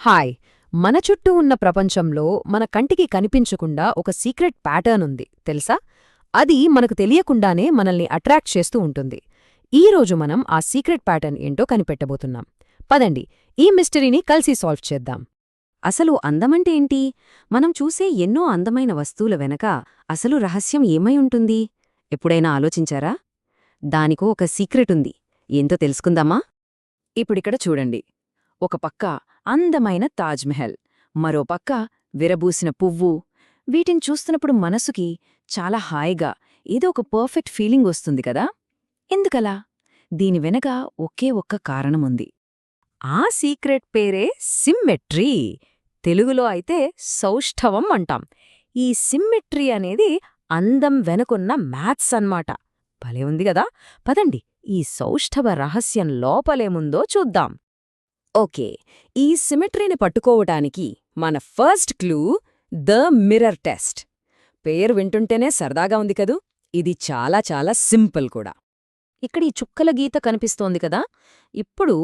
Hi. మన చుట్టూ ఉన్న ప్రపంచంలో మన కంటికి కనిపించకుండా ఒక సీక్రెట్ ప్యాటర్న్ ఉంది తెలుసా? అది మనకు తెలియకుండానే మనల్ని అట్రాక్ట్ చేస్తూ ఉంటుంది. ఈరోజు మనం ఆ సీక్రెట్ ప్యాటర్న్ ఏంటో కనిపెట్టబోతున్నాం. పదండి, ఈ మిస్టరీని కలిసి సాల్వ్ చేద్దాం. అసలు అందమంటే ఏంటి? మనం చూసే ఎన్నో అందమైన వస్తువుల వెనక అసలు రహస్యం ఏమై ఉంటుంది? ఎప్పుడైనా ఆలోచించారా? దానికో ఒక సీక్రెట్ ఉంది. ఏంతో తెలుసుకుందామా? ఇప్పుడిక్కడ చూడండి. ఒక పక్క అందమైన తాజ్మహల్, మరో పక్క విరబూసిన పువ్వు. వీటిని చూస్తున్నప్పుడు మనసుకి చాలా హాయిగా ఏదో ఒక పర్ఫెక్ట్ ఫీలింగ్ వస్తుంది కదా? ఎందుకలా? దీని వెనక ఒకే ఒక్క కారణముంది. ఆ సీక్రెట్ పేరే సిమ్మెట్రీ. తెలుగులో అయితే సౌష్ఠవం అంటాం. ఈ సిమ్మెట్రీ అనేది అందం వెనుకున్న మ్యాథ్స్ అన్నమాట. భలే ఉంది గదా? పదండి, ఈ సౌష్ఠవ రహస్యం లోపలేముందో చూద్దాం. ఓకే, ఈ సిమెట్రీని పట్టుకోవటానికి మన first clue the mirror test. పేరు వింటుంటేనే సరదాగా ఉంది కదూ? ఇది చాలా చాలా సింపుల్ కూడా. ఇక్కడ ఈ చుక్కల గీత కనిపిస్తోంది కదా? ఇప్పుడు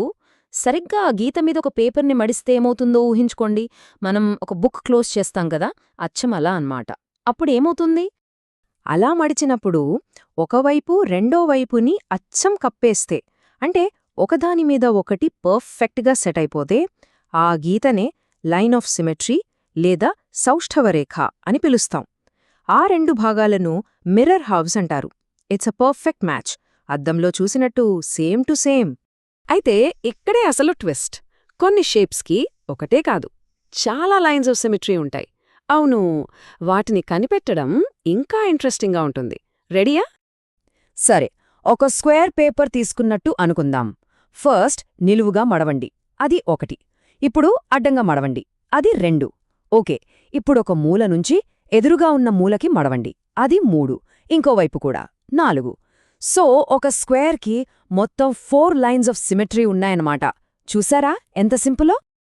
సరిగ్గా ఆ గీత మీద ఒక పేపర్ని మడిస్తే ఏమవుతుందో ఊహించుకోండి. మనం ఒక బుక్ క్లోజ్ చేస్తాం కదా, అచ్చం అలా అన్నమాట. అప్పుడేమవుతుంది? అలా మడిచినప్పుడు ఒకవైపు రెండో వైపుని అచ్చం కప్పేస్తే, అంటే ఒకదానిమీద ఒకటి పర్ఫెక్ట్గా సెట్ అయిపోతే, ఆ గీతనే లైన్ ఆఫ్ సిమెట్రీ లేదా సౌష్ఠవరేఖ అని పిలుస్తాం. ఆ రెండు భాగాలను మిర్రర్ హావ్స్ అంటారు. It's a perfect match. అద్దంలో చూసినట్టు సేమ్ టు సేమ్. అయితే ఇక్కడే అసలు ట్విస్ట్. కొన్ని షేప్స్కి ఒకటే కాదు, చాలా లైన్స్ ఆఫ్ సిమెట్రీ ఉంటాయి. అవును, వాటిని కనిపెట్టడం ఇంకా ఇంట్రెస్టింగ్గా ఉంటుంది. రెడీయా? సరే, ఒక స్క్వేర్ పేపర్ తీసుకున్నట్టు అనుకుందాం. ఫస్ట్ నిలువుగా మడవండి, అది 1. ఇప్పుడు అడ్డంగా మడవండి, అది 2. ఓకే, ఇప్పుడొక మూల నుంచి ఎదురుగా ఉన్న మూలకి మడవండి, అది 3. ఇంకోవైపు కూడా 4. సో ఒక స్క్వేర్కి మొత్తం 4 లైన్స్ ఆఫ్ సిమెట్రీ ఉన్నాయన్నమాట. చూసారా ఎంత సింపులో?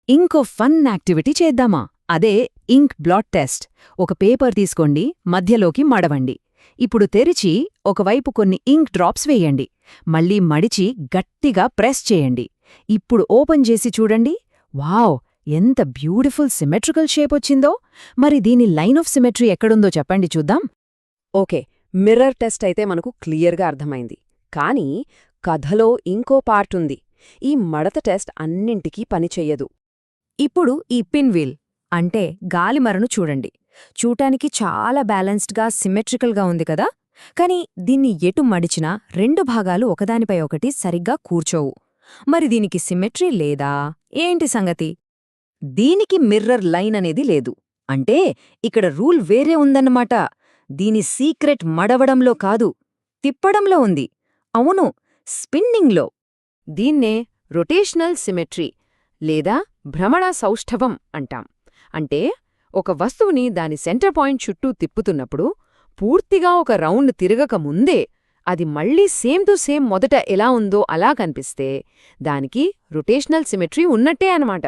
ఇంకో ఫన్ యాక్టివిటీ చేద్దామా? అదే ఇంక్ బ్లాట్ టెస్ట్. ఒక పేపర్ తీసుకోండి, మధ్యలోకి మడవండి. ఇప్పుడు తెరిచి ఒకవైపు కొన్ని ఇంక్ డ్రాప్స్ వేయండి. మళ్ళీ మడిచి గట్టిగా ప్రెస్ చేయండి. ఇప్పుడు ఓపెన్ చేసి చూడండి. వావ్, ఎంత బ్యూటిఫుల్ సిమెట్రికల్ షేప్ వచ్చిందో! మరి దీని లైన్ ఆఫ్ సిమెట్రీ ఎక్కడుందో చెప్పండి చూద్దాం. ఓకే, మిర్రర్ టెస్ట్ అయితే మనకు క్లియర్గా అర్థమైంది. కానీ కథలో ఇంకో పార్ట్ ఉంది. ఈ మడత టెస్ట్ అన్నింటికీ పనిచెయ్యదు. ఇప్పుడు ఈ పిన్ వీల్ అంటే గాలిమరను చూడండి. చూటానికి చాలా బ్యాలెన్స్డ్గా సిమెట్రికల్గా ఉంది కదా? కాని దీన్ని ఎటు మడిచినా రెండు భాగాలు ఒకదానిపై ఒకటి సరిగ్గా కూర్చోవు. మరి దీనికి సిమెట్రీ లేదా ఏంటి సంగతి? దీనికి మిర్రర్ లైన్ అనేది లేదు. అంటే ఇక్కడ రూల్ వేరే ఉందన్నమాట. దీని సీక్రెట్ మడవడంలో కాదు, తిప్పడంలో ఉంది. అవును, స్పిన్నింగ్లో. దీన్నే రొటేషనల్ సిమెట్రీ లేదా భ్రమణ సౌష్ఠవం అంటాం. అంటే ఒక వస్తువుని దాని సెంటర్ పాయింట్ చుట్టూ తిప్పుతున్నప్పుడు పూర్తిగా ఒక రౌండ్ తిరగక ముందే అది మళ్లీ సేమ్ టు సేమ్ మొదట ఎలా ఉందో అలా కనిపిస్తే దానికి రొటేషనల్ సిమెట్రీ ఉన్నట్టే అనమాట.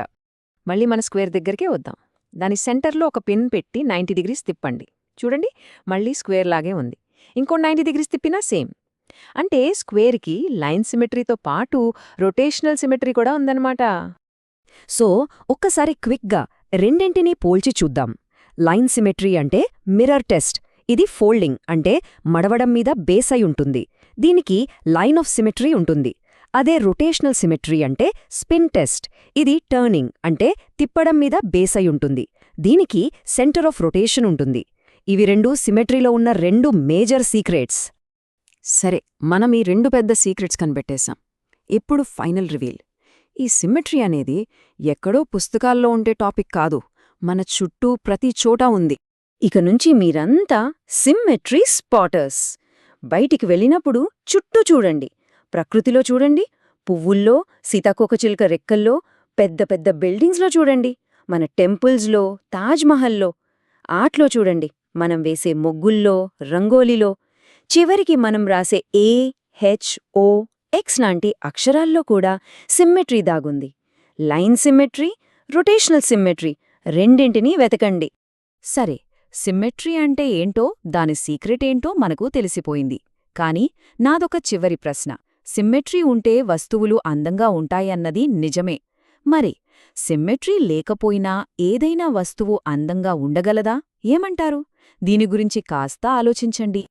మళ్ళీ మన స్క్వేర్ దగ్గరికే వద్దాం. దాని సెంటర్లో ఒక పిన్ పెట్టి 90 డిగ్రీస్ తిప్పండి. చూడండి, మళ్ళీ స్క్వేర్ లాగే ఉంది. ఇంకో 90 డిగ్రీస్ తిప్పినా సేమ్. అంటే స్క్వేర్కి లైన్ సిమెట్రీతో పాటు రొటేషనల్ సిమెట్రీ కూడా ఉందన్నమాట. సో ఒక్కసారి క్విక్గా రెండింటినీ పోల్చి చూద్దాం. లైన్ సిమెట్రీ అంటే మిర్రర్ టెస్ట్. ఇది ఫోల్డింగ్ అంటే మడవడం మీద బేస్ అయి ఉంటుంది. దీనికి లైన్ ఆఫ్ సిమెట్రీ ఉంటుంది. అదే రొటేషనల్ సిమెట్రీ అంటే స్పిన్ టెస్ట్. ఇది టర్నింగ్ అంటే తిప్పడం మీద బేస్ అయి ఉంటుంది. దీనికి సెంటర్ ఆఫ్ రొటేషన్ ఉంటుంది. ఇవి రెండూ సిమెట్రీలో ఉన్న రెండు మేజర్ సీక్రెట్స్. సరే, మనం ఈ రెండు పెద్ద సీక్రెట్స్ కనిపెట్టేశాం. ఇప్పుడు ఫైనల్ రివీల్. ఈ సిమెట్రీ అనేది ఎక్కడో పుస్తకాల్లో ఉండే టాపిక్ కాదు, మన చుట్టూ ప్రతి చోటా ఉంది. ఇక నుంచి మీరంతా సిమ్మెట్రీ స్పాటర్స్. బయటికి వెళ్ళినప్పుడు చుట్టూ చూడండి, ప్రకృతిలో చూడండి, పువ్వుల్లో, సీతాకోకచిలుక రెక్కల్లో, పెద్ద పెద్ద బిల్డింగ్స్లో చూడండి, మన టెంపుల్స్లో, తాజ్మహల్లో, ఆర్ట్లో చూడండి, మనం వేసే మొగ్గుల్లో, రంగోలీలో, చివరికి మనం రాసే ఏ, హెచ్, ఓ, ఎక్స్ లాంటి అక్షరాల్లో కూడా సిమ్మెట్రీ దాగుంది. లైన్ సిమ్మెట్రీ, రొటేషనల్ సిమ్మెట్రీ రెండింటినీ వెతకండి. సరే, సిమ్మెట్రీ అంటే ఏంటో, దాని సీక్రెట్ ఏంటో మనకు తెలిసిపోయింది. కాని నాదొక చివరి ప్రశ్న. సిమ్మెట్రీ ఉంటే వస్తువులు అందంగా ఉంటాయన్నది నిజమే. మరి సిమ్మెట్రీ లేకపోయినా ఏదైనా వస్తువు అందంగా ఉండగలదా ఏమంటారు? దీని గురించి కాస్త ఆలోచించండి.